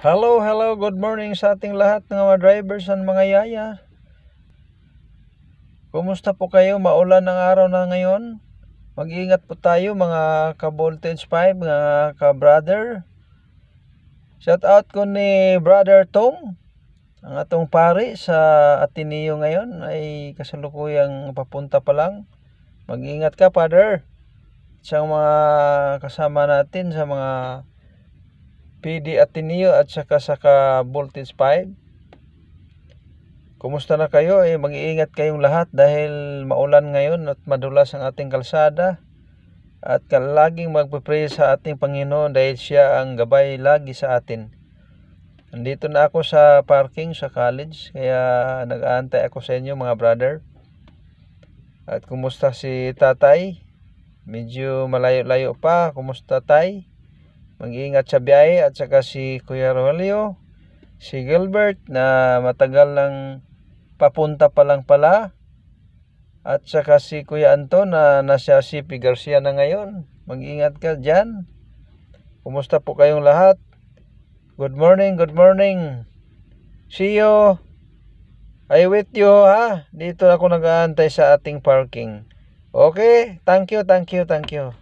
Hello, hello, good morning sa ating lahat ng mga drivers and mga yaya. Kumusta po kayo? Maulan ng araw na ngayon. Mag-iingat po tayo mga ka-voltage 5, mga ka-brother. Shout out ko ni Brother Tom, ang atong pari sa Ateneo ngayon ay kasalukuyang papunta pa lang. Mag-iingat ka, Father. Sa mga kasama natin sa mga PD Ateneo at saka sa Voltage 5. Kumusta na kayo? Mag-iingat kayong lahat dahil maulan ngayon at madulas ang ating kalsada. At laging magpe-pray sa ating Panginoon dahil siya ang gabay lagi sa atin. Nandito na ako sa parking sa college kaya nag-aantay ako sa inyo mga brother. At kumusta si tatay? Medyo malayo-layo pa. Kumusta tay? Mag-iingat sa biyahe at saka si Kuya Rogelio, si Gilbert na matagal nang papunta pa lang pala, at saka si Kuya Anton na nasa CP Garcia na ngayon. Mag-iingat ka dyan. Kumusta po kayong lahat? Good morning, good morning. See you. I with you ha. Dito ako nag-aantay sa ating parking. Okay, thank you, thank you, thank you.